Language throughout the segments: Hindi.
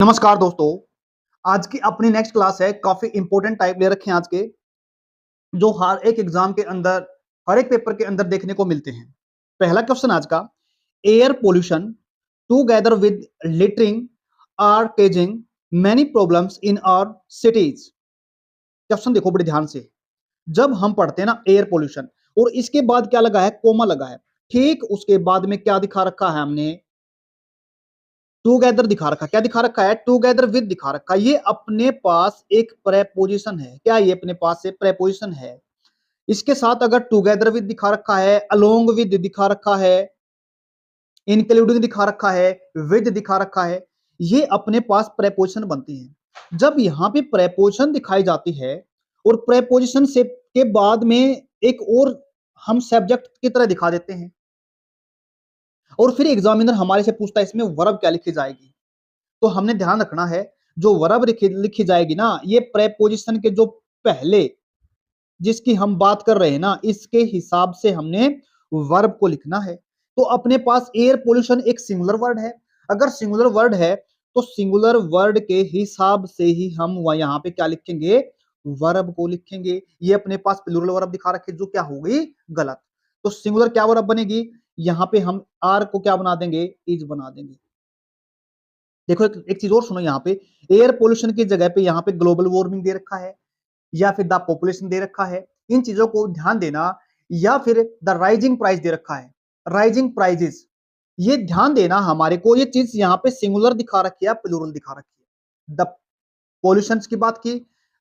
नमस्कार दोस्तों। आज की अपनी नेक्स्ट क्लास है। काफी इंपॉर्टेंट टाइप ले रखे हैं आज के, जो हर एक एग्जाम के अंदर, हर एक पेपर के अंदर देखने को मिलते हैं। पहला क्वेश्चन आज का, air pollution together with littering are causing many problems in our cities. Question देखो बड़े ध्यान से। जब हम पढ़ते हैं ना एयर पोल्यूशन, और इसके बाद क्या लगा है, कोमा लगा है। ठीक उसके बाद में क्या दिखा रखा है हमने, टूगेदर दिखा रखा। क्या दिखा रखा है, टूगेदर विद दिखा रखा। ये अपने पास एक प्रेपोजिशन है। क्या ये अपने पास से प्रेपोजिशन है। इसके साथ अगर टूगेदर विद दिखा रखा है, अलोंग विद दिखा रखा है, इंक्लूडिंग दिखा रखा है, विद दिखा रखा है, ये अपने पास प्रेपोजिशन बनती है। जब यहां पे प्रेपोजिशन दिखाई जाती है और प्रेपोजिशन से के बाद में एक और हम सब्जेक्ट की तरह दिखा देते हैं, और फिर एग्जामिनर हमारे से पूछता है इसमें वर्ब क्या लिखी जाएगी, तो हमने ध्यान रखना है जो वर्ब लिखी जाएगी ना, ये प्रेपोजिशन के जो पहले जिसकी हम बात कर रहे हैं ना, इसके हिसाब से हमने वर्ब को लिखना है। तो अपने पास एयर पोल्यूशन एक सिंगुलर वर्ड है। अगर सिंगुलर वर्ड है तो सिंगुलर वर्ड के हिसाब से ही हम यहाँ पे क्या लिखेंगे, वर्ब को लिखेंगे। ये अपने पास प्लूरल वर्ब दिखा रखे, जो क्या हो गई, गलत। तो सिंगुलर क्या वर्ब बनेगी, यहाँ पे हम आर को क्या बना देंगे, इज बना देंगे। देखो एक चीज और सुनो, यहाँ पे एयर पोल्यूशन की जगह पे यहाँ पे ग्लोबल वार्मिंग दे रखा है, या फिर द पॉपुलेशन दे रखा है। इन चीजों को ध्यान देना। या फिर द राइजिंग प्राइस दे रखा है, राइजिंग प्राइजेस, ये ध्यान देना हमारे को। ये चीज यहाँ पे सिंगुलर दिखा रखी है, प्लूरल दिखा रखी है। द पॉल्यूशन की बात की,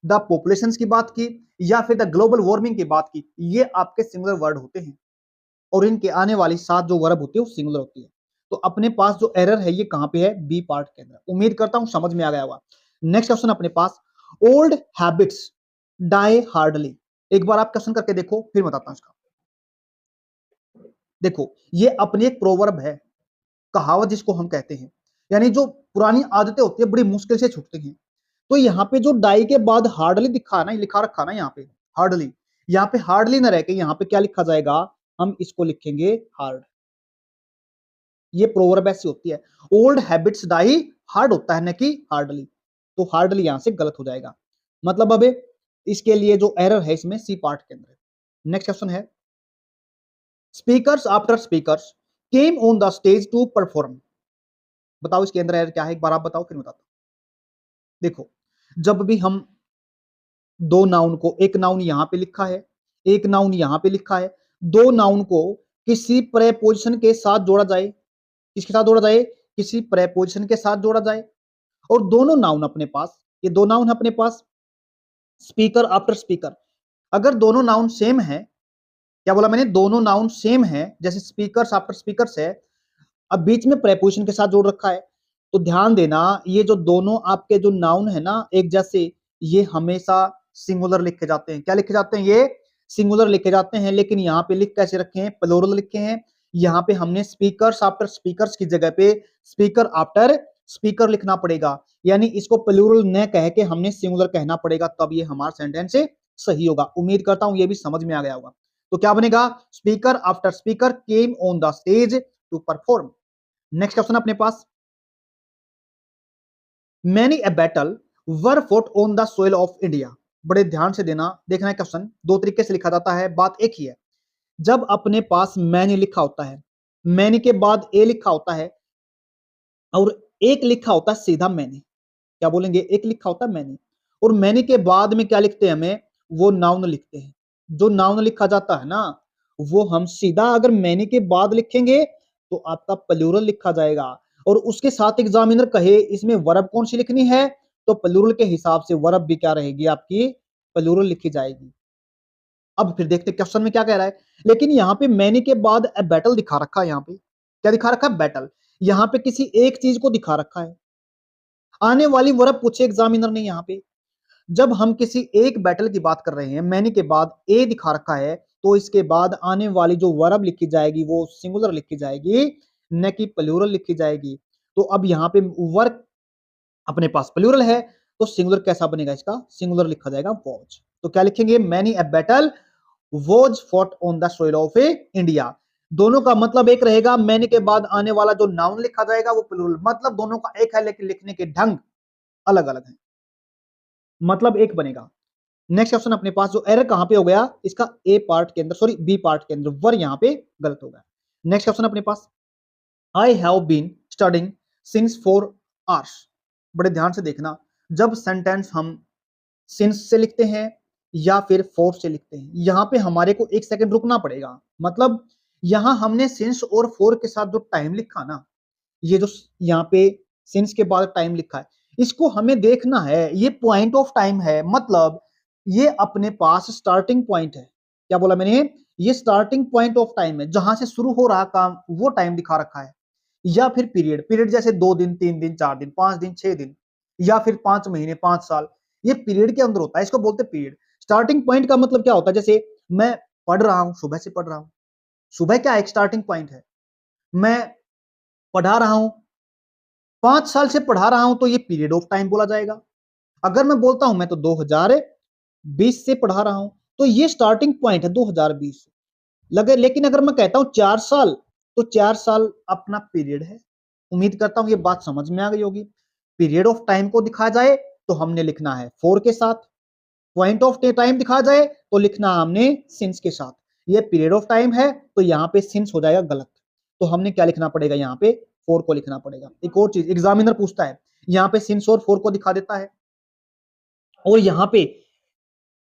द पॉपुलेशन की बात की, या फिर द ग्लोबल वार्मिंग की बात की, ये आपके सिंगुलर वर्ड होते हैं। और इनके आने वाली सात जो वर्ब होती है वो सिंगुलर होती है। तो अपने पास जो एरर है ये कहां पे है, बी पार्ट के अंदर। उम्मीद करता हूं समझ में आ गया होगा। नेक्स्ट क्वेश्चन अपने पास, ओल्ड हैबिट्स डाई हार्डली। एक बार आप क्वेश्चन करके देखो, फिर बताता हूं इसका। देखो ये अपनी एक प्रोवर्ब है, कहावत जिसको हम कहते हैं, यानी जो पुरानी आदतें होती है बड़ी मुश्किल से छूटती हैं। तो यहाँ पे जो डाई के बाद हार्डली दिखा ना, लिखा रखा ना यहाँ पे हार्डली, यहाँ पे हार्डली ना रह के यहाँ पे क्या लिखा जाएगा, हम इसको लिखेंगे हार्ड। ये प्रोवर्ब ऐसी होती है, ओल्ड हैबिट्स डाई हार्ड होता है, न कि हार्डली। तो हार्डली यहां से गलत हो जाएगा। मतलब अब इसके लिए जो एरर है इसमें सी पार्ट के अंदर। नेक्स्ट क्वेश्चन है, speakers after speakers came on the stage to perform. बताओ इसके अंदर एरर क्या है, एक बार आप बताओ फिर बताता हूं। देखो जब भी हम दो नाउन को, एक नाउन यहां पे लिखा है, एक नाउन यहां पे लिखा है, दो नाउन को किसी प्रेपोजिशन के साथ जोड़ा जाए, किसके साथ जोड़ा जाए, किसी प्रेपोजिशन के साथ जोड़ा जाए, और दोनों नाउन अपने पास, ये दो नाउन अपने पास, स्पीकर आफ्टर स्पीकर। अगर दोनों नाउन सेम है, क्या बोला मैंने, दोनों नाउन सेम है, जैसे स्पीकर्स आफ्टर स्पीकर्स है, अब बीच में प्रेपोजिशन के साथ जोड़ रखा है, तो ध्यान देना ये जो दोनों आपके जो नाउन है ना एक जैसे, ये हमेशा सिंगुलर लिखे जाते हैं। क्या लिखे जाते हैं, ये सिंगुलर लिखे जाते हैं। लेकिन यहाँ पे लिख कैसे रखे हैं, प्लूरल लिखे हैं। यहाँ पे हमने स्पीकर्स आफ्टर स्पीकर्स की जगह पे स्पीकर आफ्टर स्पीकर लिखना पड़ेगा, यानी इसको प्लूरल न कह के हमने सिंगुलर कहना पड़ेगा, तब ये हमारा सेंटेंस सही होगा। उम्मीद करता हूं ये भी समझ में आ गया होगा। तो क्या बनेगा, speaker after speaker came on the stage to perform. Next question अपने पास, many a battle were fought on the soil of India. बड़े ध्यान से देखना है क्वेश्चन, दो तरीके से लिखा जाता है, बात एक ही है। जब अपने पास मैनी लिखा होता है, मैनी के बाद ए लिखा होता है, और एक लिखा होता है सीधा मैनी, क्या बोलेंगे, एक लिखा होता है मैनी, और मैनी के बाद में क्या लिखते हैं, हमें वो नाउन लिखते हैं। जो नाउन लिखा जाता है ना, वो हम सीधा अगर मैनी के बाद लिखेंगे तो आपका प्लूरल लिखा जाएगा, और उसके साथ एग्जामिनर कहे इसमें वर्ब कौन सी लिखनी है, तो प्लूरल के हिसाब से वर्ब भी क्या रहेगी, आपकी प्लूरल लिखी जाएगी। अब फिर देखते क्वेश्चन में क्या कह रहा है। लेकिन यहाँ पे मैनी के बाद ए बैटल दिखा रखा है, यहाँ पे क्या दिखा रखा है, बैटल। यहाँ पे किसी एक चीज को दिखा रखा है, आने वाली वर्ब पूछे एग्जामिनर ने। यहाँ पे जब हम किसी एक बैटल की बात कर रहे हैं, मैनी के बाद ए दिखा रखा है, तो इसके बाद आने वाली जो वर्ब लिखी जाएगी वो सिंगुलर लिखी जाएगी, न कि प्लूरल लिखी जाएगी। तो अब यहाँ पे वर्क अपने पास प्लूरल है, तो सिंगुलर कैसा बनेगा, इसका सिंगुलर लिखा जाएगा वॉज। तो क्या लिखेंगे, many a battle was fought on the soil of India. दोनों का मतलब एक रहेगा, मैनी के बाद आने वाला जो नाउन लिखा जाएगा वो प्लूरल, मतलब दोनों का एक है, लेकिन लिखने के ढंग अलग अलग है, मतलब एक बनेगा। नेक्स्ट क्वेश्चन अपने पास, जो एरर कहां पे हो गया, इसका ए पार्ट के अंदर, सॉरी बी पार्ट के अंदर वर यहां पे गलत हो गया। नेक्स्ट क्वेश्चन अपने पास, I have been studying since 4 hours। बड़े ध्यान से देखना, जब सेंटेंस हम सिंस से लिखते हैं या फिर फोर से लिखते हैं, यहां पे हमारे को 1 सेकंड रुकना पड़ेगा। मतलब यहां हमने सिंस और फोर के साथ जो टाइम लिखा ना, ये जो यहाँ पे सिंस के बाद टाइम लिखा है, इसको हमें देखना है, ये पॉइंट ऑफ टाइम है, मतलब ये अपने पास स्टार्टिंग पॉइंट है। क्या बोला मैंने, ये स्टार्टिंग पॉइंट ऑफ टाइम है, जहां से शुरू हो रहा काम वो टाइम दिखा रखा है। या फिर पीरियड, पीरियड जैसे 2 दिन, 3 दिन, 4 दिन, 5 दिन, 6 दिन, या फिर 5 महीने, 5 साल, ये पीरियड के अंदर होता है, इसको बोलते हैं पीरियड। स्टार्टिंग पॉइंट का मतलब क्या होता है, जैसे मैं पढ़ रहा हूं, सुबह से पढ़ रहा हूं, सुबह क्या एक स्टार्टिंग पॉइंट है। मैं पढ़ा रहा हूं, 5 साल से पढ़ा रहा हूं, तो ये पीरियड ऑफ टाइम बोला जाएगा। अगर मैं बोलता हूं मैं तो 2020 से पढ़ा रहा हूं, तो ये स्टार्टिंग पॉइंट है 2020 लगे। लेकिन अगर मैं कहता हूं 4 साल, तो 4 साल अपना पीरियड है। उम्मीद करता हूं ये बात समझ में आ गई होगी। पीरियड ऑफ टाइम को दिखाया जाए तो हमने लिखना है 4 के साथ, पॉइंट ऑफ टाइम दिखाया जाए तो लिखना हमने सिंस के साथ। ये पीरियड ऑफ टाइम है तो यहाँ पे सिंस हो जाएगा गलत, तो हमने क्या लिखना पड़ेगा, यहाँ पे 4 को लिखना पड़ेगा। एक और चीज एग्जामिनर पूछता है, यहाँ पे सिंस और 4 को दिखा देता है, और यहाँ पे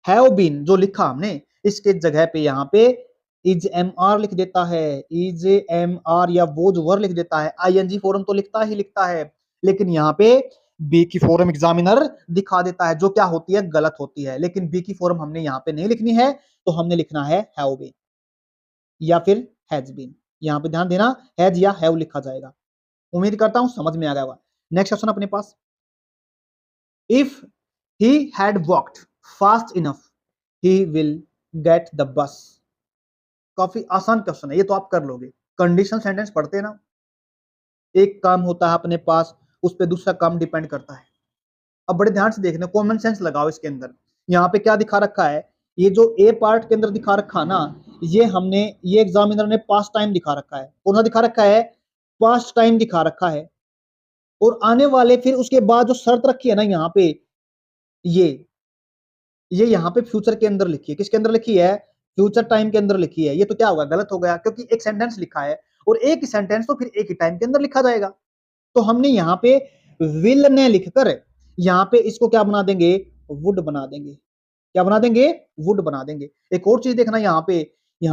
हैव बीन जो लिखा हमने, इसके जगह पे यहाँ पे इज एम आर लिख देता है, इज एम आर या वो जो वर लिख देता है। आईएनजी फॉर्म तो लिखता ही लिखता है, लेकिन यहाँ पे बी की फॉर्म एग्जामिनर दिखा देता है, जो क्या होती है, गलत होती है। लेकिन बी की फॉर्म हमने यहाँ पे नहीं लिखनी है, तो हमने लिखना है हैव बीन या फिर हैज बीन। यहाँ पे ध्यान देना, हैज या हैव लिखा जाएगा। उम्मीद करता हूं समझ में आ गया होगा। नेक्स्ट क्वेश्चन अपने पास, if he had walked fast enough he will get the bus. काफी आसान क्वेश्चन है, ये तो आप कर लोगे। कंडीशनल सेंटेंस पढ़ते हैं ना, एक काम होता है अपने पास, उस पर दूसरा काम डिपेंड करता है। अब बड़े ध्यान से देखना, कॉमन सेंस लगाओ इसके अंदर। यहाँ पे क्या दिखा रखा है, ये जो ए पार्ट के अंदर दिखा रखा ना, ये एग्जामिनर ने पास्ट टाइम दिखा रखा है। कौन सा दिखा रखा है, पास्ट टाइम दिखा रखा है। और आने वाले, फिर उसके बाद जो शर्त रखी है ना यहाँ पे, ये ये यहाँ पे फ्यूचर के अंदर लिखी है। किसके अंदर लिखी है, फ्यूचर टाइम के अंदर लिखी है। ये तो क्या होगा, गलत हो गया, क्योंकि एक सेंटेंस लिखा है और एक ही सेंटेंस तो फिर एक ही टाइम के अंदर लिखा जाएगा। तो हमने यहाँ पे विल ने लिखकर यहाँ पे इसको क्या बना देंगे, वुड बना देंगे। क्या बना देंगे, वुड बना देंगे। एक और चीज देखना, यहाँ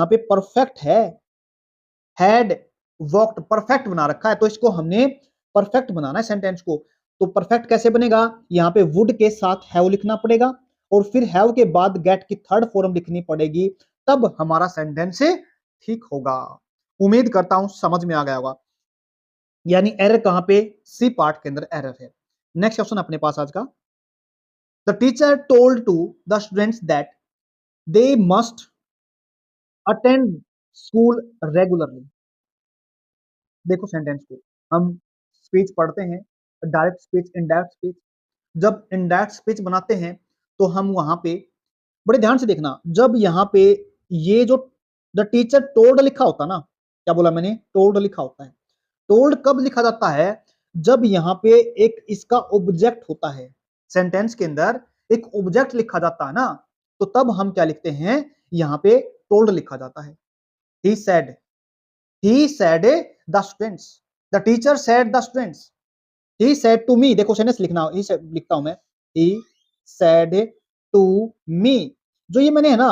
पे परफेक्ट है, हैड वॉक्ड, परफेक्ट बना रखा है, तो इसको हमने परफेक्ट बनाना है सेंटेंस को। तो परफेक्ट कैसे बनेगा, यहाँ पे वुड के साथ हैव लिखना पड़ेगा, और फिर हैव के बाद गेट की थर्ड फॉर्म लिखनी पड़ेगी, तब हमारा सेंटेंस ठीक होगा। उम्मीद करता हूं समझ में आ गया होगा। यानी एरर कहां पे, सी पार्ट के अंदर एरर है। नेक्स्ट क्वेश्चन अपने पास आज का, the teacher told to the students that they must attend school regularly. देखो सेंटेंस को, हम स्पीच पढ़ते हैं, डायरेक्ट स्पीच, इनडायरेक्ट स्पीच। जब इनडायरेक्ट स्पीच बनाते हैं तो हम वहां पे, बड़े ध्यान से देखना, जब यहाँ पे ये जो द टीचर टोल्ड लिखा होता ना, क्या बोला मैंने, टोल्ड लिखा होता है। टोल्ड कब लिखा जाता है, जब यहाँ पे एक इसका ऑब्जेक्ट होता है, सेंटेंस के अंदर एक ऑब्जेक्ट लिखा जाता है ना, तो तब हम क्या लिखते हैं, यहाँ पे टोल्ड लिखा जाता है। He said, he said the students, the teacher said the students, he said to me। देखो सेंटेंस लिखना, he said लिखता हूं मैं, he said to me। जो ये मैंने है ना,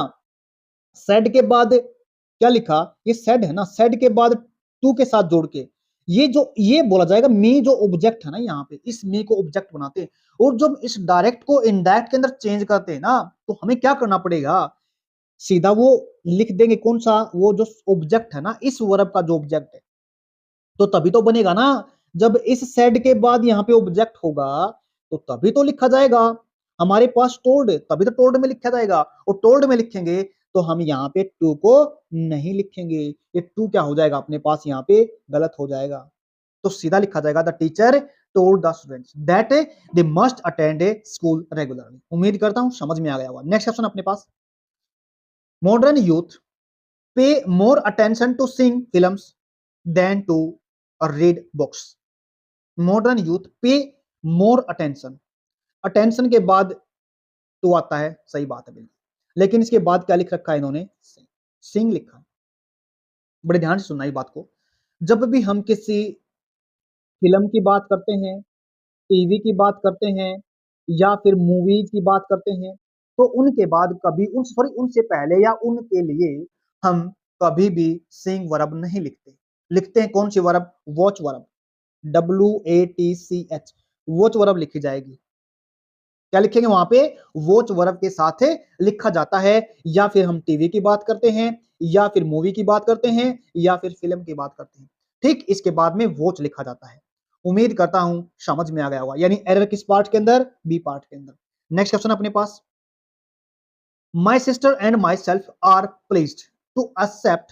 said के बाद क्या लिखा, ये said है ना, said के बाद to के साथ जोड़ के ये बोला जाएगा मी, जो ऑब्जेक्ट है ना, यहाँ पे इस मी को ऑब्जेक्ट बनाते हैं। और जब इस डायरेक्ट को इनडायरेक्ट के अंदर चेंज करते हैं ना, तो हमें क्या करना पड़ेगा, सीधा वो लिख देंगे, कौन सा, वो जो ऑब्जेक्ट है ना, इस वर्ब का जो ऑब्जेक्ट है, तो तभी तो बनेगा ना। जब इस सेड के बाद यहाँ पे ऑब्जेक्ट होगा तो तभी तो लिखा जाएगा। हमारे पास टोल्ड, तभी तो टोल्ड में लिखा जाएगा, और टोल्ड में लिखेंगे तो हम यहाँ पे टू को नहीं लिखेंगे, ये टू क्या हो जाएगा अपने पास, यहाँ पे गलत हो जाएगा। तो सीधा लिखा जाएगा, the teacher told the students that they must attend A school regularly. उम्मीद करता हूं समझ में आ गया होगा। नेक्स्ट क्वेश्चन अपने पास, modern youth pay more attention to sing films than to read books। Modern youth pay more attention, attention के बाद टू आता है, सही बात है बिल्कुल, लेकिन इसके बाद क्या लिख रखा है इन्होंने, सिंग लिखा है। बड़े ध्यान से सुनना ये बात को, जब भी हम किसी फिल्म की बात करते हैं, टीवी की बात करते हैं या फिर मूवीज की बात करते हैं, तो उनके बाद कभी उन सॉरी उनसे पहले या उनके लिए हम कभी भी सिंग वर्ब नहीं लिखते। लिखते हैं कौन सी verb, watch verb, WATCH, watch verb लिखी जाएगी। क्या लिखेंगे वहां पे, वॉच वर्ब के साथ लिखा जाता है। या फिर हम टीवी की बात करते हैं या फिर मूवी की बात करते हैं या फिर फिल्म की बात करते हैं, ठीक इसके बाद में वॉच लिखा जाता है। उम्मीद करता हूं समझ में आ गया होगा। यानी एरर किस पार्ट के अंदर, बी पार्ट के अंदर। नेक्स्ट क्वेश्चन अपने पास, my sister and myself are pleased to accept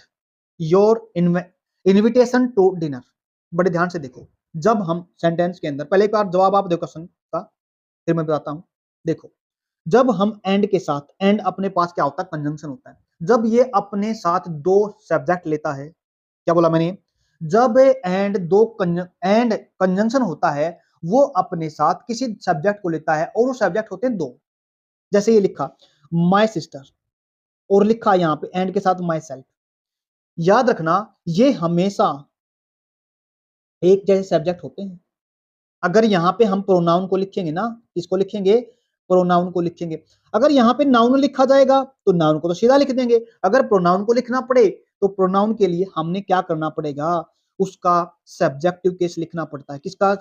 your invitation to dinner. बड़े ध्यान से देखो, जब हम सेंटेंस के अंदर, पहले एक बार जवाब आप देखो क्वेश्चन का, फिर मैं बताता हूं। देखो, जब हम एंड के साथ, एंड अपने पास क्या होता है, कंजंक्शन होता है। जब ये अपने साथ दो सब्जेक्ट लेता है, क्या बोला मैंने, जब एंड एंड कंजंक्शन होता है, वो अपने साथ किसी सब्जेक्ट को लेता है और वो सब्जेक्ट होते हैं दो। जैसे ये लिखा माय सिस्टर और लिखा यहां पे एंड के साथ माई सेल्फ। याद रखना ये हमेशा एक जैसे सब्जेक्ट होते हैं। अगर यहाँ पे हम प्रोनाउन को लिखेंगे ना, किसको लिखेंगे, प्रोनाउन को लिखेंगे। अगर यहाँ पे नाउन लिखा जाएगा तो नाउन को तो सीधा लिख देंगे। अगर प्रोनाउन को लिखना पड़े तो प्रोनाउन के लिए हमने क्या करना पड़ेगा, उसका सब्जेक्टिव केस लिखना पड़ता है। किसका,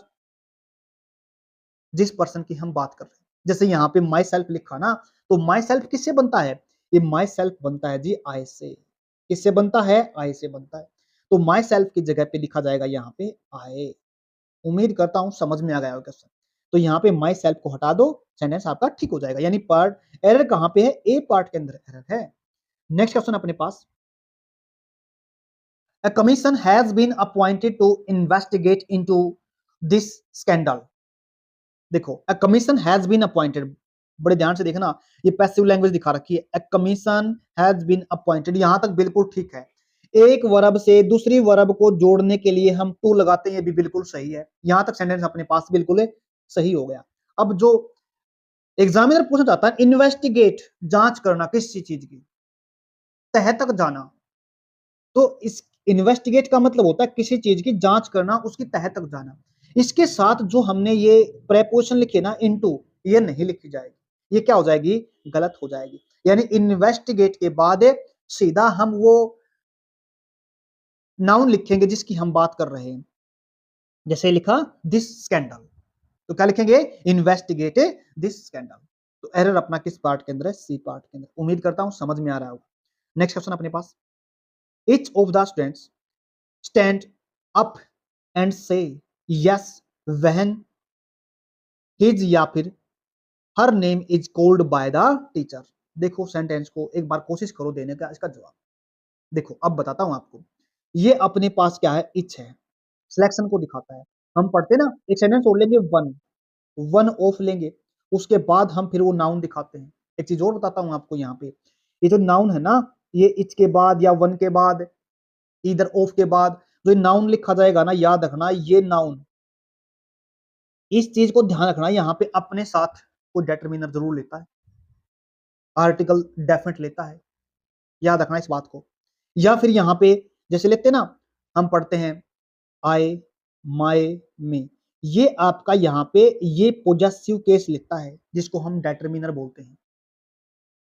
जिस पर्सन की हम बात कर रहे हैं। जैसे यहाँ पे माई सेल्फ लिखा ना, तो माई सेल्फ किससे बनता है, ये माई सेल्फ बनता है जी आई से। किससे बनता है, आई से बनता है। तो माई सेल्फ की जगह पे लिखा जाएगा यहाँ पे आई। उम्मीद करता हूं समझ में आ गया होगा क्वेश्चन। तो यहाँ पे माई सेल्फ को हटा दो, सेंटेंस आपका ठीक हो जाएगा। यानी पार्ट एरर कहां पे है, ए पार्ट के अंदर एरर है। नेक्स्ट क्वेश्चन अपने पास, a commission has been appointed to investigate into this scandal। देखो, a commission has been appointed, बड़े ध्यान से देखना, ये पैसिव लैंग्वेज दिखा रखी है, a commission has been appointed, यहां तक बिल्कुल ठीक है। एक वर्ब से दूसरी वर्ब को जोड़ने के लिए हम टू लगाते हैं, ये भी बिल्कुल सही है। यहां तक सेंटेंस अपने पास बिल्कुल सही हो गया। अब जो एग्जामिनर पूछना चाहता है, इन्वेस्टिगेट, जांच करना, किसी चीज की, तह तक जाना, तो इस इन्वेस्टिगेट का मतलब होता है किसी चीज की जांच करना, उसकी तह तक जाना। इसके साथ जो हमने ये प्रेपोजिशन लिखी ना इनटू, ये नहीं लिखी जाएगी, ये क्या हो जाएगी, गलत हो जाएगी। यानी इन्वेस्टिगेट के बाद सीधा हम वो नाउन लिखेंगे जिसकी हम बात कर रहे हैं। जैसे लिखा दिस स्कैंडल, तो क्या लिखेंगे, इन्वेस्टिगेट दिस स्कैंडल। तो एरर अपना किस पार्ट के अंदर है, सी पार्ट के अंदर। उम्मीद करता हूं समझ में आ रहा होगा। नेक्स्ट क्वेश्चन अपने पास, each of the students stand up and say yes when his या फिर her name is called by the teacher। देखो सेंटेंस को एक बार कोशिश करो देने का इसका जवाब। देखो अब बताता हूं आपको, ये अपने पास क्या है, इच है, सिलेक्शन को दिखाता है। हम पढ़ते ना, एक सेंटेंस और लेंगे वन, वन ऑफ लेंगे, उसके बाद हम फिर वो नाउन दिखाते हैं। एक चीज और बताता हूं आपको, यहाँ पे ये जो नाउन है ना, ये इच के बाद या वन के बाद, इधर ऑफ के बाद जो नाउन लिखा जाएगा ना, याद रखना ये नाउन, इस चीज को ध्यान रखना, यहाँ पे अपने साथ कोई डेटरमिनर जरूर लेता है, आर्टिकल डेफिनेट लेता है, याद रखना इस बात को। या फिर यहाँ पे जैसे लेते ना, हम पढ़ते हैं आई, माई, मी, ये आपका यहाँ पे ये पोजेसिव केस लिखता है जिसको हम डेटरमिनर बोलते हैं।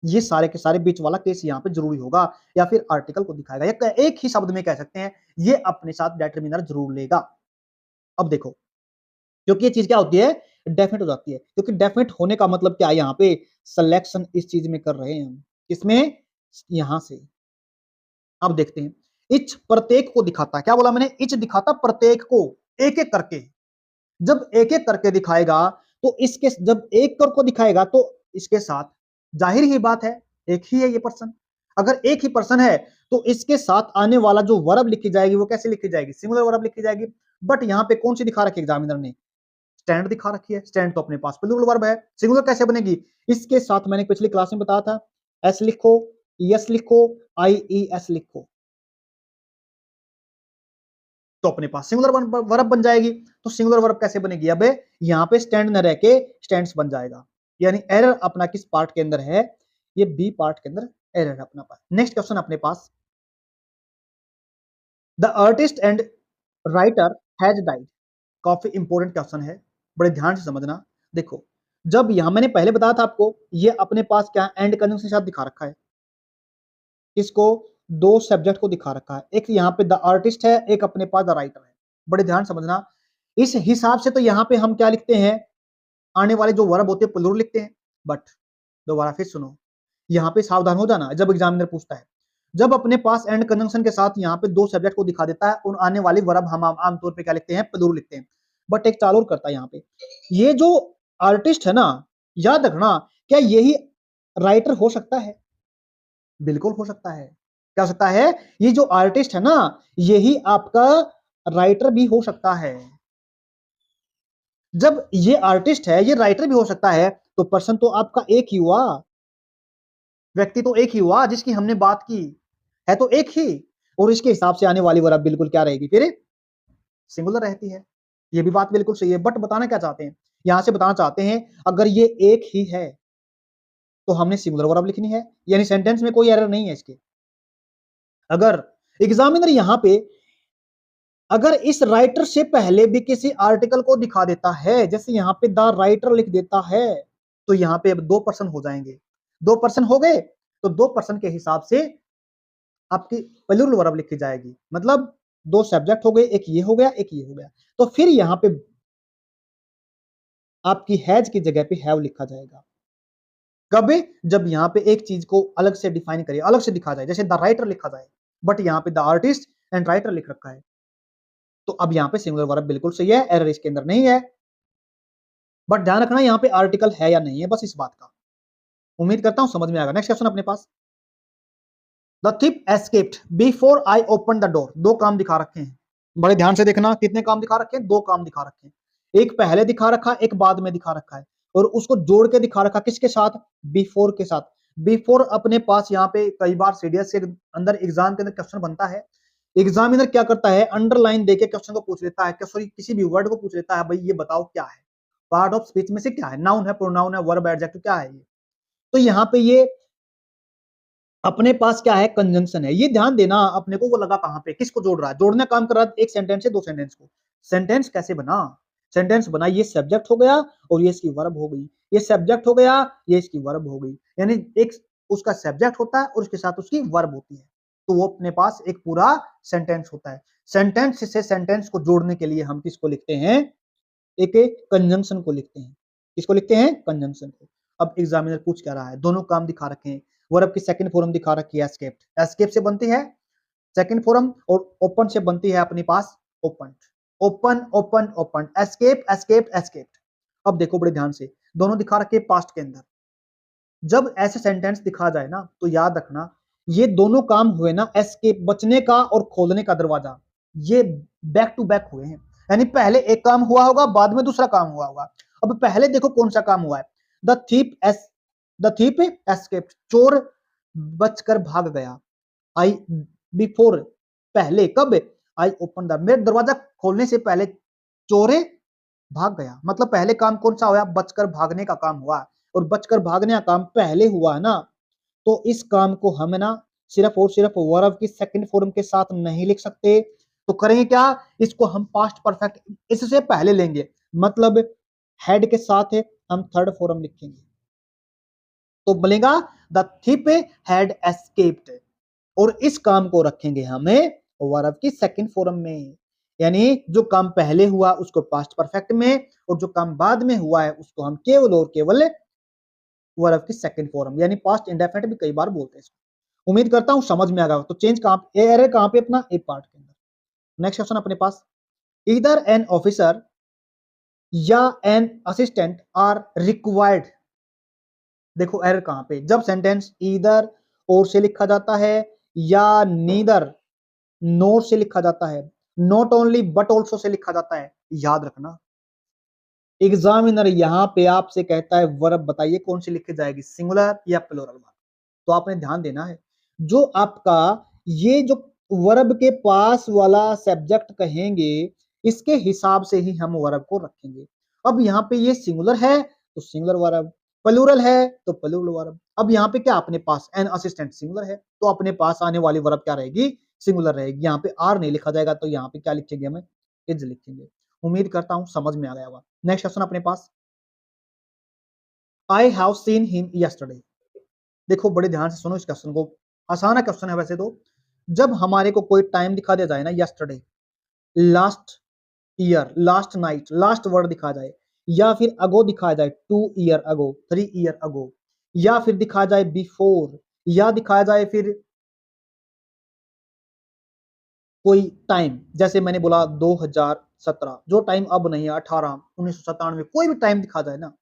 ये सारे के सारे बीच वाला केस यहाँ पे जरूरी होगा, या फिर आर्टिकल को दिखाएगा, या एक ही शब्द में कह सकते हैं ये अपने साथ डेटरमिनर जरूर लेगा। अब देखो, क्योंकि ये चीज क्या होती है, डेफिनेट हो जाती है, क्योंकि डेफिनेट होने का मतलब क्या है, यहाँ पे सिलेक्शन इस चीज में कर रहे हैं हम, किसमें, यहां से। अब देखते हैं, इच प्रत्येक को दिखाता है, क्या बोला मैंने, इच दिखाता प्रत्येक को, एक एक करके। जब एक एक करके दिखाएगा तो इसके, जब एक को दिखाएगा तो इसके साथ जाहिर ही बात है एक ही है ये पर्सन। अगर एक ही पर्सन है तो इसके साथ आने वाला जो वर्ब लिखी जाएगी वो कैसे लिखी जाएगी, सिंगुलर वर्ब लिखी जाएगी। बट यहाँ पे कौन सी दिखा रखी है एग्जामिनर ने, स्टैंड दिखा रखी है। स्टैंड तो अपने पास प्लूरल वर्ब है, सिंगुलर कैसे बनेगी, इसके साथ मैंने पिछली क्लास में बताया था, एस लिखो, एस लिखो, आई ई एस लिखो। तो अपने पास सिंगुलर वर्ब बन जाएगी। तो सिंगुलर वर्ब कैसे बनेगी? अब यहाँ पे स्टैंड न रह के स्टैंड्स बन जाएगा। यानी एरर अपना किस पार्ट के अंदर है? ये बी पार्ट के अंदर एरर है अपना पास। नेक्स्ट क्वेश्चन अपने पास, the artist and writer has died. काफी इंपॉर्टेंट क्वेश्चन है, बड़े ध्यान से समझना। देखो, जब यहां मैंने पहले बताया था आपको, ये अपने पास क्या एंड कंजंक्शन के साथ दिखा रखा है, इसको दो सब्जेक्ट को दिखा रखा है, एक यहाँ पे द आर्टिस्ट है, एक अपने पास द राइटर है। बड़े ध्यान समझना। इस हिसाब से तो यहाँ पे हम क्या लिखते हैं, आने वाले जो वर्ब होते हैं प्लूरल लिखते हैं। बट दोबारा फिर सुनो, यहाँ पे सावधान हो जाना जब एग्जामिनर पूछता है, जब अपने पास एंड कंजंक्शन के साथ यहाँ पे दो सब्जेक्ट को दिखा देता है, उन आने वाली वर्ब हम आमतौर पे क्या लिखते हैं? प्लूरल लिखते हैं। बट एक चाल और करता है यहाँ पे, ये जो आर्टिस्ट है ना, याद रखना, क्या यही राइटर हो सकता है? बिल्कुल हो सकता है। क्या हो सकता है? ये जो आर्टिस्ट है ना, यही आपका राइटर भी हो सकता है। जब ये आर्टिस्ट है, ये राइटर भी हो सकता है, तो पर्सन तो आपका एक ही हुआ, व्यक्ति तो एक ही हुआ जिसकी हमने बात की है, तो एक ही। और इसके हिसाब से आने वाली वर्ब बिल्कुल क्या रहेगी? फिर सिंगुलर रहती है। ये भी बात बिल्कुल सही है। बट बताना क्या चाहते हैं? यहां से बताना चाहते हैं, अगर ये एक ही है तो हमने सिंगुलर वर्ब लिखनी है, यानी सेंटेंस में कोई एरर नहीं है इसके। अगर एग्जामिनर यहां पे अगर इस राइटर से पहले भी किसी आर्टिकल को दिखा देता है, जैसे यहाँ पे द राइटर लिख देता है, तो यहाँ पे अब दो पर्सन हो जाएंगे। दो पर्सन हो गए, तो दो पर्सन के हिसाब से आपकी प्लूरल वर्ब लिखी जाएगी। मतलब दो सब्जेक्ट हो गए, एक ये हो गया, एक ये हो गया। तो फिर यहाँ पे आपकी हैज की जगह पे हैव लिखा जाएगा। कब? जब यहाँ पे एक चीज को अलग से डिफाइन करिए, अलग से दिखा जाए, जैसे द राइटर लिखा जाए, बट यहाँ पे द आर्टिस्ट एंड राइटर लिख रखा है, तो अब यहाँ पे सिंगुलर वर्ब बिल्कुल सही है, एरर इसके अंदर नहीं है। बट ध्यान रखना यहाँ पे आर्टिकल है या नहीं है, बस इस बात का। उम्मीद करता हूं समझ में आएगा। नेक्स्ट क्वेश्चन अपने पास, the thief escaped before I open the door. दो काम दिखा रखे हैं, बड़े ध्यान से देखना। कितने काम दिखा रखे हैं? दो काम दिखा रखे हैं। एक पहले दिखा रखा, एक बाद में दिखा रखा है, और उसको जोड़ के दिखा रखा किसके साथ? बिफोर के साथ। बिफोर अपने पास यहाँ पे कई बार सीडीएस के अंदर एग्जाम के अंदर क्वेश्चन बनता है। एग्जामिनर क्या करता है? अंडरलाइन देके क्वेश्चन को पूछ लेता है, सॉरी किसी भी वर्ड को पूछ लेता है, भाई ये बताओ क्या है, पार्ट ऑफ स्पीच में से क्या है, नाउन है, प्रोनाउन है, वर्ब, एडजेक्टिव, क्या है ये? तो यहाँ पे ये अपने पास क्या है? कंजंक्शन है। ये ध्यान देना, अपने को वो लगा कहां पे, किसको जोड़ रहा है? जोड़ने काम कर रहा है एक सेंटेंस से दो सेंटेंस को। सेंटेंस कैसे बना? सेंटेंस बना, ये सब्जेक्ट हो गया और ये इसकी वर्ब हो गई, ये सब्जेक्ट हो गया, ये इसकी वर्ब हो गई, यानी एक उसका सब्जेक्ट होता है और उसके साथ उसकी वर्ब होती है, तो वो अपने पास एक पूरा सेंटेंस होता है। सेंटेंस से सेंटेंस को जोड़ने के लिए हम किसको लिखते हैं? एक कंजंक्शन को लिखते हैं। किसको लिखते हैं? कंजंक्शन को। अब एग्जामिनर पूछ क्या रहा है? दोनों काम दिखा रखे हैं, वर्ब की सेकंड फॉर्म दिखा रखी है एस्केप्ड। एस्केप से बनती है सेकंड फॉर्म, और ओपन से बनती है अपने पास open. Open open open, escape escape escaped. अब देखो बड़े ध्यान से, दोनों दिखा रखे पास्ट के अंदर। जब ऐसे सेंटेंस दिखा जाए ना, तो याद रखना ये दोनों काम हुए ना, एस्केप बचने का और खोलने का दरवाजा, ये बैक टू बैक हुए हैं। यानी पहले एक काम हुआ होगा, बाद में दूसरा काम हुआ होगा। अब पहले देखो कौन सा काम हुआ है, द थीप एस्केप्ड, चोर बचकर भाग गया। आई बिफोर, पहले, कब? आई ओपन द, मेरे दरवाजा खोलने से पहले चोरे भाग गया। मतलब पहले काम कौन सा हुआ? बचकर भागने का काम हुआ, और बचकर भागने का काम पहले हुआ है ना, तो इस काम को हम ना सिर्फ और सिर्फ वर्ब की सेकंड फॉर्म के साथ नहीं लिख सकते। तो करेंगे क्या? इसको हम पास्ट परफेक्ट इससे पहले लेंगे, मतलब हेड के साथ हम थर्ड फॉर्म लिखेंगे, तो बनेगा द थिप हैड एस्केप्ड, और इस काम को रखेंगे हमें वर्ब की सेकंड फॉर्म में। यानी जो काम पहले हुआ उसको पास्ट परफेक्ट में, और जो काम बाद में हुआ है उसको हम केवल और केवल वर्ब की सेकंड फॉर्म, यानी पास्ट इंडेफिनिट भी कई बार बोलते हैं इसको। उम्मीद करता हूं समझ में आ गया। तो चेंज कहां, एरर कहां पे? अपना ए पार्ट के अंदर। नेक्स्ट क्वेश्चन अपने पास, ईदर एन ऑफिसर या एन असिस्टेंट आर रिक्वायर्ड। देखो एरर कहां पे, जब सेंटेंस ईदर और से लिखा जाता है, या नीदर नोर से लिखा जाता है, not only but also say लिखा जाता है। याद रखना, एग्जामिनर यहां पे आपसे कहता है वर्ब बताइए कौन सी लिखी जाएगी, सिंगुलर या प्लूरल। तो आपने ध्यान देना है, जो आपका ये जो वर्ब के पास वाला सब्जेक्ट कहेंगे, इसके हिसाब से ही हम वर्ब को रखेंगे। अब यहाँ पे ये सिंगुलर है तो सिंगुलर वर्ब, प्लूरल है तो प्लूरल वर्ब। अब यहाँ पे क्या अपने पास एन असिस्टेंट सिंगुलर है तो अपने पास आने वाली वर्ब क्या रहेगी, सिंगुलर रहेगी। यहाँ पे आर नहीं लिखा जाएगा तो यहाँ पे क्या लिखेंगे, हमें इज लिखेंगे। उम्मीद करता हूं समझ में आ गया होगा। नेक्स्ट क्वेश्चन अपने पास, I have seen him yesterday. देखो बड़े ध्यान से सुनो इस क्वेश्चन को, आसान है क्वेश्चन है वैसे तो। जब हमारे को कोई टाइम दिखा दिया जाए ना, yesterday, last year, last night, last word दिखा जाए, या फिर अगो दिखाया जाए, 2 ईयर अगो, 3 ईयर अगो, या फिर दिखाया जाए बिफोर, या दिखाया जाए फिर कोई टाइम, जैसे मैंने बोला 2017, जो टाइम अब नहीं है, 18, 1997, कोई भी टाइम दिखा जाए ना,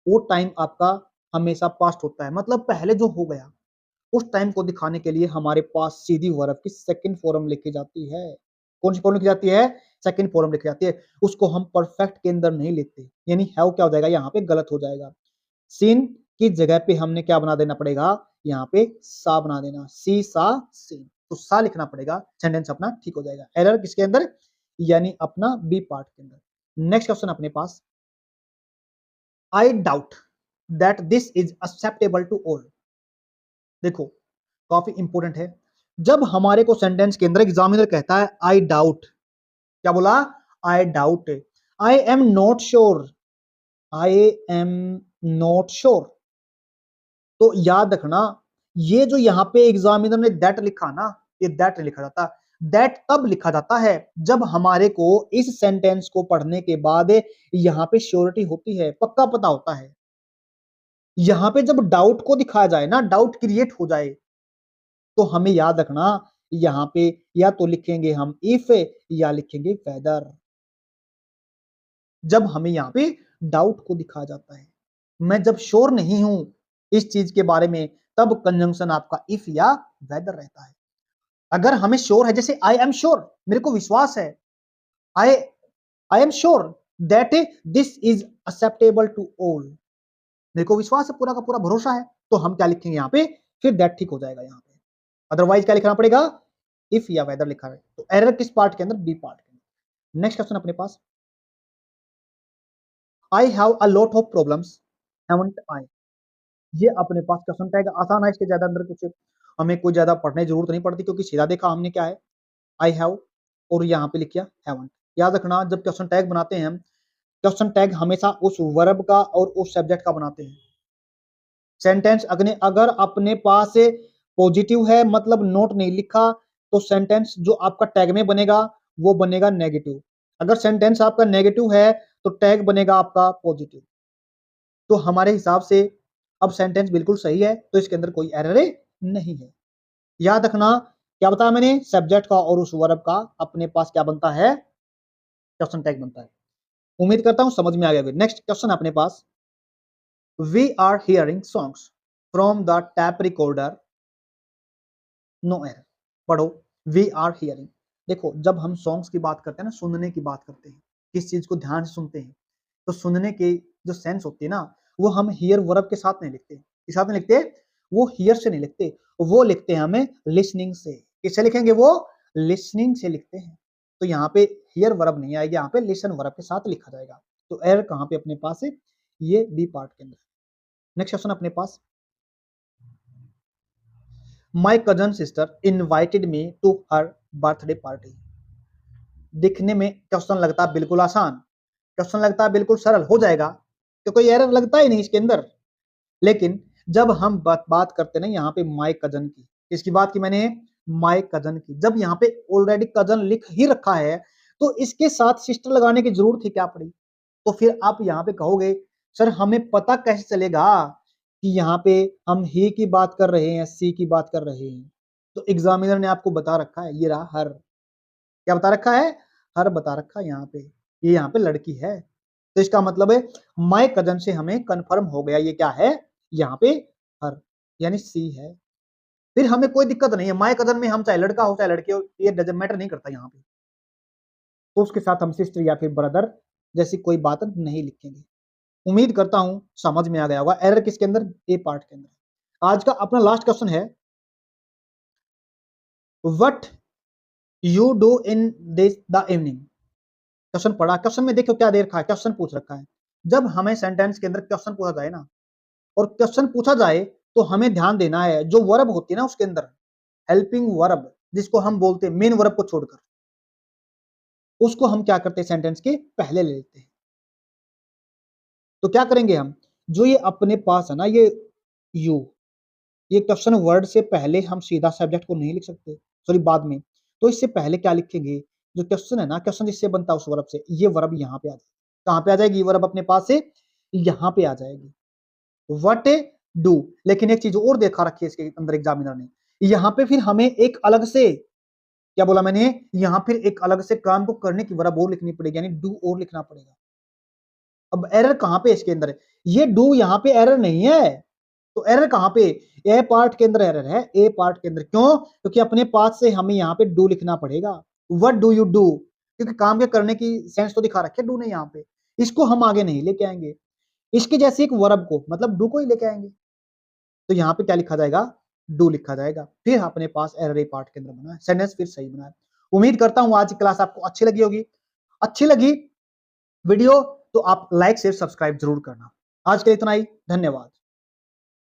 वो टाइम आपका हमेशा पास्ट होता है, मतलब पहले जो हो गया उस टाइम को दिखाने के लिए हमारे पास सीधी वर्ब की सेकंड फॉर्म लिखी जाती है। कौन सी फॉर्म लिखी जाती है, सेकंड फॉर्म लिखी जाती है। उसको हम परफेक्ट के अंदर नहीं लेते, यानी हैव क्या हो जाएगा, यहाँ पे गलत हो जाएगा। सीन की जगह पे हमने क्या बना देना पड़ेगा, यहाँ पे सा बना देना, सी सा सीन, तो सा लिखना पड़ेगा, सेंटेंस अपना ठीक हो जाएगा। एरर किसके अंदर, यानी अपना बी पार्ट के अंदर। नेक्स्ट क्वेश्चन अपने पास, I doubt that this is acceptable to all. देखो काफी इंपोर्टेंट है। जब हमारे को सेंटेंस के अंदर एग्जामिनर कहता है आई डाउट, क्या बोला, I doubt, I am not sure, I am not sure, तो याद रखना ये जो यहाँ पे एग्जामिनर ने दैट लिखा ना, ये दैट नहीं लिखा जाता। दैट तब लिखा जाता है जब हमारे को इस सेंटेंस को पढ़ने के बाद यहाँ पे श्योरिटी होती है, पक्का पता होता है। यहाँ पे जब डाउट को दिखाया जाए ना, डाउट क्रिएट हो जाए, तो हमें याद रखना यहाँ पे या तो लिखेंगे हम इफ या लिखेंगे वेदर। जब हमें यहाँ पे डाउट को दिखाया जाता है, मैं जब श्योर नहीं हूं इस चीज के बारे में, तब कंजंक्शन आपका इफ या वेदर रहता है। अगर हमें श्योर है, जैसे आई एम श्योर, मेरे को विश्वास है, I I am sure that this is acceptable to all, मेरे को विश्वास है, पूरा का पूरा भरोसा है, तो हम क्या लिखेंगे यहाँ पे, फिर दैट ठीक हो जाएगा यहाँ पे। अदरवाइज क्या लिखना पड़ेगा, इफ या वेदर लिखा है। तो एरर किस पार्ट के अंदर, बी पार्ट के अंदर। नेक्स्ट क्वेश्चन अपने पास, I have a lot of problems haven't I. ये अपने पास क्वेश्चन टैग आसान है, इसके ज्यादा अंदर कुछ हमें कोई ज्यादा पढ़ने की जरूरत नहीं पड़ती, क्योंकि सीधा देखा हमने क्या है, आई हैव और यहाँ पे लिखा हैवंट। याद रखना जब क्वेश्चन टैग बनाते हैं हम, क्वेश्चन टैग हमेशा उस वर्ब का और उस सब्जेक्ट का बनाते हैं। सेंटेंस अगर अपने पास पॉजिटिव है, मतलब नोट नहीं लिखा, तो सेंटेंस जो आपका टैग में बनेगा वो बनेगा नेगेटिव। अगर सेंटेंस आपका नेगेटिव है तो टैग बनेगा आपका पॉजिटिव। तो हमारे हिसाब से अब सेंटेंस बिल्कुल सही है, तो इसके अंदर कोई एरर नहीं है। याद रखना क्या बताया मैंने, सब्जेक्ट का और उस वर्ब का अपने पास क्या बनता है, क्वेश्चन टैग बनता है। उम्मीद करता हूं समझ में आ गया। नेक्स्ट क्वेश्चन अपने पास, we are hearing songs from the tape recorder, no error. पढ़ो, वी आर हियरिंग। देखो जब हम सॉन्ग्स की बात करते हैं ना, सुनने की बात करते हैं, किस चीज को ध्यान से सुनते हैं, तो सुनने की जो सेंस होती है ना, वो हम हियर वर्ब के साथ नहीं लिखते। किस साथ नहीं लिखते, वो हियर से नहीं लिखते, वो लिखते हैं हमें लिसनिंग से। किससे लिखेंगे, वो लिसनिंग से लिखते हैं। तो यहाँ पे हियर वर्ब नहीं आएगी, यहाँ पे लिसन वर्ब के साथ लिखा जाएगा। तो एरर कहाँ पे अपने पास है, ये बी पार्ट के अंदर। नेक्स्ट क्वेश्चन अपने पास, my cousin sister invited me to her birthday party. दिखने में क्वेश्चन लगता है बिल्कुल आसान, क्वेश्चन लगता है बिल्कुल सरल हो जाएगा, तो कोई एरर लगता ही नहीं इसके अंदर। लेकिन जब हम बात करते ना यहाँ पे माई कजन की, इसकी बात की मैंने, माई कजन की, जब यहाँ पे ऑलरेडी कजन लिख ही रखा है, तो इसके साथ सिस्टर लगाने की जरूरत ही क्या पड़ी। तो फिर आप यहाँ पे कहोगे सर हमें पता कैसे चलेगा कि यहाँ पे हम ही की बात कर रहे हैं, सी की बात कर रहे हैं। तो एग्जामिनर ने आपको बता रखा है, ये रहा हर, क्या बता रखा है, हर बता रखा है यहाँ पे, ये यहाँ पे लड़की है। तो इसका मतलब है माय कजन से हमें कंफर्म हो गया ये क्या है, यहाँ पे हर, यानी सी है। फिर हमें कोई दिक्कत नहीं है, माय कजन में हम चाहे लड़का हो चाहे लड़की हो, ये डजंट मैटर नहीं करता यहाँ पे। तो उसके साथ हम सिस्टर या फिर ब्रदर जैसी कोई बात नहीं लिखेंगे। उम्मीद करता हूं समझ में आ गया होगा। एरर किसके अंदर, ए पार्ट के अंदर। आज का अपना लास्ट क्वेश्चन है, what you do in this the evening. Question पढ़ा, क्वेश्चन में देखो क्या दे रखा है, क्वेश्चन पूछ रखा है। जब हमें सेंटेंस के अंदर क्वेश्चन पूछा जाए ना, और क्वेश्चन पूछा जाए तो हमें ध्यान देना है जो वर्ब होती है ना उसके अंदर, हेल्पिंग वर्ब जिसको हम बोलते हैं मेन वर्ब को छोड़कर, उसको हम क्या करते हैं सेंटेंस के पहले ले लेते हैं। तो क्या करेंगे हम, जो ये अपने पास है ना ये यू, ये क्वेश्चन वर्ड से पहले हम सीधा सब्जेक्ट को नहीं लिख सकते, सॉरी बाद में। तो इससे पहले क्या लिखेंगे, जो क्वेश्चन है ना, क्वेश्चन जिससे बनता है उस वर्ब से, ये वर्ब यहाँ पे आ जाएगी। कहाँ पे आ जाएगी ये वर्ब अपने पास से, यहाँ पे आ जाएगी। What do. लेकिन एक चीज और देखा रखी है इसके अंदर एग्जामिनर ने, यहाँ पे फिर हमें एक अलग से, क्या बोला मैंने, यहाँ फिर एक अलग से काम को करने की वर्ब और लिखनी पड़ेगी, यानी डू और लिखना पड़ेगा। अब एरर कहां पे इसके अंदर है, ये डू यहाँ पे एरर नहीं है, तो एरर कहां पे, ए पार्ट के अंदर एरर है, ए पार्ट के अंदर। क्यों, क्योंकि अपने पास से हमें यहाँ पे डू लिखना पड़ेगा। व्हाट डू यू डू, क्योंकि काम के करने की सेंस तो दिखा रखे डू ने यहाँ पे, इसको हम आगे नहीं लेके आएंगे, इसके जैसे एक वर्ब को मतलब डू को ही लेके आएंगे। तो यहाँ पे क्या लिखा जाएगा, डू लिखा जाएगा। फिर अपने पास एरर ए पार्ट के अंदर बना है, सेंटेंस फिर सही बना है। उम्मीद करता हूं आज की क्लास आपको अच्छी लगी होगी। अच्छी लगी वीडियो तो आप लाइक शेयर सब्सक्राइब जरूर करना। आज के लिए इतना ही, धन्यवाद।